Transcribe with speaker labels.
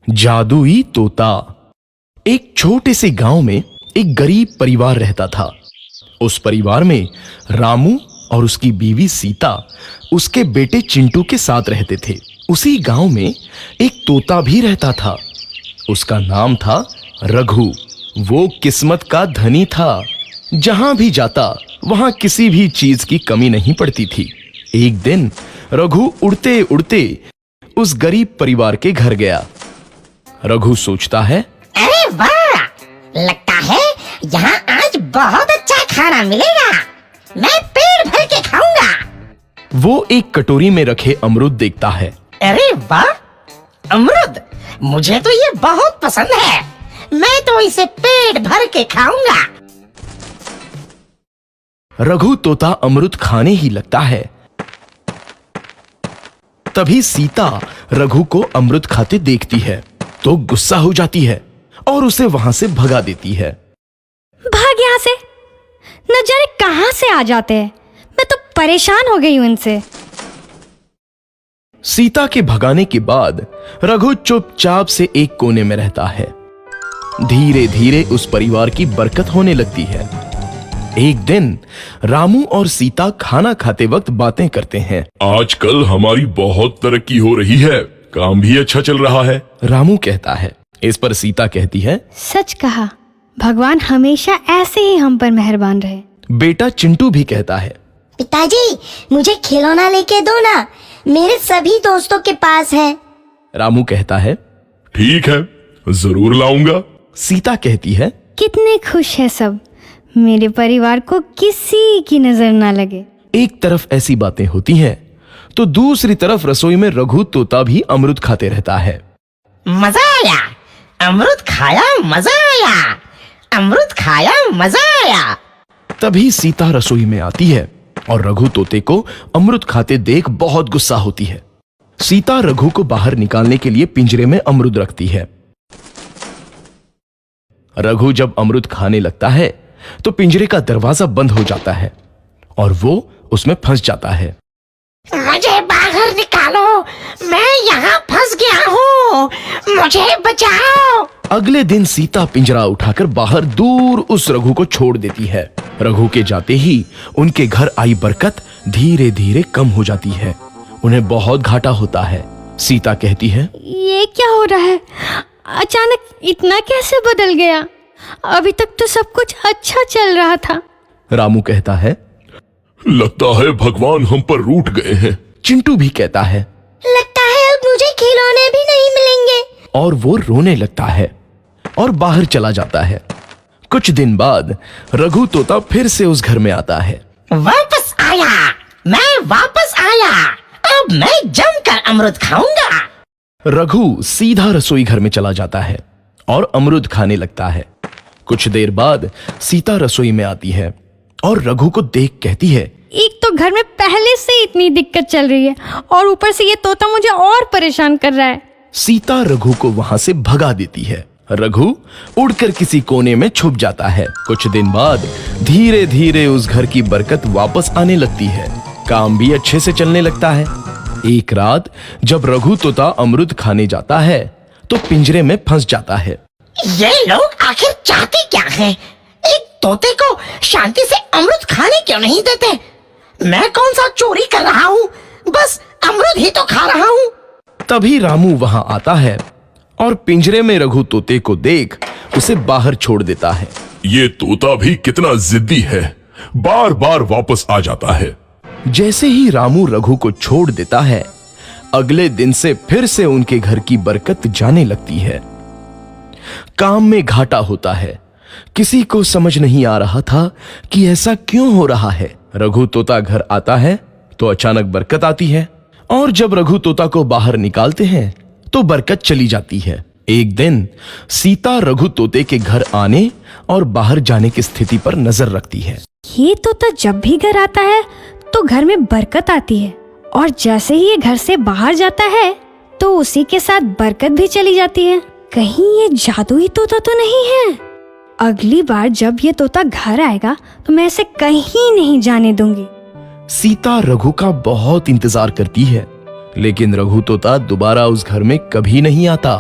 Speaker 1: जादुई तोता। एक छोटे से गांव में एक गरीब परिवार रहता था। उस परिवार में रामू और उसकी बीवी सीता उसके बेटे चिंटू के साथ रहते थे। उसी गांव में एक तोता भी रहता था। उसका नाम था रघु। वो किस्मत का धनी था। जहां भी जाता वहां किसी भी चीज की कमी नहीं पड़ती थी। एक दिन रघु उड़ते उड़ते उस गरीब परिवार के घर गया। रघु सोचता है,
Speaker 2: अरे वाह, लगता है यहाँ आज बहुत अच्छा खाना मिलेगा। मैं पेट भर के खाऊंगा।
Speaker 1: वो एक कटोरी में रखे अमरूद देखता है।
Speaker 2: अरे वाह, अमरूद, मुझे तो ये बहुत पसंद है। मैं तो इसे पेट भर के खाऊंगा।
Speaker 1: रघु तोता अमरूद खाने ही लगता है। तभी सीता रघु को अमरूद खाते देखती है तो गुस्सा हो जाती है और उसे वहां से भगा देती है।
Speaker 3: भाग यहाँ से, न जाने कहां से आ जाते हैं। मैं तो परेशान हो गई हूं इनसे।
Speaker 1: सीता के भगाने के बाद रघु चुपचाप से एक कोने में रहता है। धीरे धीरे उस परिवार की बरकत होने लगती है। एक दिन रामू और सीता खाना खाते वक्त बातें करते हैं।
Speaker 4: आजकल हमारी बहुत तरक्की हो रही है, काम भी अच्छा चल रहा है।
Speaker 1: रामू कहता है। इस पर सीता कहती है,
Speaker 3: सच कहा, भगवान हमेशा ऐसे ही हम पर मेहरबान रहे।
Speaker 1: बेटा चिंटू भी कहता है,
Speaker 5: पिताजी, मुझे खिलौना लेके दो ना, मेरे सभी दोस्तों के पास है।
Speaker 1: रामू कहता है,
Speaker 4: ठीक है, जरूर लाऊंगा।
Speaker 1: सीता कहती है,
Speaker 3: कितने खुश है सब, मेरे परिवार को किसी की नजर ना लगे।
Speaker 1: एक तरफ ऐसी बातें होती हैं तो दूसरी तरफ रसोई में रघु तोता भी अमरूद खाते रहता है।
Speaker 2: मजा आया, अमरूद खाया, मजा आया, अमरूद खाया, मजा आया।
Speaker 1: तभी सीता रसोई में आती है और रघु तोते को अमरूद खाते देख बहुत गुस्सा होती है। सीता रघु को बाहर निकालने के लिए पिंजरे में अमरूद रखती है। रघु जब अमरूद खाने लगता है तो पिंजरे का दरवाजा बंद हो जाता है और वो उसमें फंस जाता है।
Speaker 2: मुझे बाहर निकालो, मैं यहाँ फंस गया हूँ, मुझे बचाओ।
Speaker 1: अगले दिन सीता पिंजरा उठाकर बाहर दूर उस रघु को छोड़ देती है। रघु के जाते ही उनके घर आई बरकत धीरे धीरे कम हो जाती है। उन्हें बहुत घाटा होता है। सीता कहती है,
Speaker 3: ये क्या हो रहा है, अचानक इतना कैसे बदल गया? अभी तक तो सब कुछ अच्छा चल रहा था।
Speaker 1: रामू कहता है,
Speaker 4: लगता है भगवान हम पर रूठ गए हैं।
Speaker 1: चिंटू भी कहता है,
Speaker 5: लगता है अब मुझे खिलौने भी नहीं मिलेंगे।
Speaker 1: और वो रोने लगता है और बाहर चला जाता है। कुछ दिन बाद रघु तोता फिर से उस घर में आता है।
Speaker 2: वापस आया, मैं वापस आया, अब मैं जमकर अमरूद खाऊंगा।
Speaker 1: रघु सीधा रसोई घर में चला जाता है और अमरूद खाने लगता है। कुछ देर बाद सीता रसोई में आती है और रघु को देख कहती है,
Speaker 3: एक तो घर में पहले से इतनी दिक्कत चल रही है और ऊपर से ये तोता मुझे और परेशान कर रहा है।
Speaker 1: सीता रघु को वहां से भगा देती है। रघु उड़कर किसी कोने में छुप जाता है। कुछ दिन बाद धीरे धीरे उस घर की बरकत वापस आने लगती है। काम भी अच्छे से चलने लगता है। एक रात जब रघु तोता अमरूद खाने जाता है तो पिंजरे में फंस जाता है।
Speaker 2: ये लोग आखिर चाहते क्या हैं? एक तोते को शांति से अमरूद खाने क्यों नहीं देते? मैं कौन सा चोरी कर रहा हूँ? बस अमरूद ही तो खा रहा हूँ।
Speaker 1: तभी रामू वहां आता है और पिंजरे में रघु तोते को देख उसे बाहर छोड़ देता है।
Speaker 4: ये तोता भी कितना जिद्दी है, बार बार वापस आ जाता है।
Speaker 1: जैसे ही रामू रघु को छोड़ देता है, अगले दिन से फिर से उनके घर की बरकत जाने लगती है। काम में घाटा होता है। किसी को समझ नहीं आ रहा था कि ऐसा क्यों हो रहा है। रघु तोता घर आता है तो अचानक बरकत आती है और जब रघु तोता को बाहर निकालते हैं तो बरकत चली जाती है। एक दिन सीता रघु तोते के घर आने और बाहर जाने की स्थिति पर नजर रखती है।
Speaker 3: ये तोता जब भी घर आता है तो घर में बरकत आती है और जैसे ही ये घर से बाहर जाता है तो उसी के साथ बरकत भी चली जाती है। कहीं ये जादुई तोता तो नहीं है? अगली बार जब ये तोता घर आएगा तो मैं इसे कहीं नहीं जाने दूंगी।
Speaker 1: सीता रघु का बहुत इंतजार करती है, लेकिन रघु तोता दोबारा उस घर में कभी नहीं आता।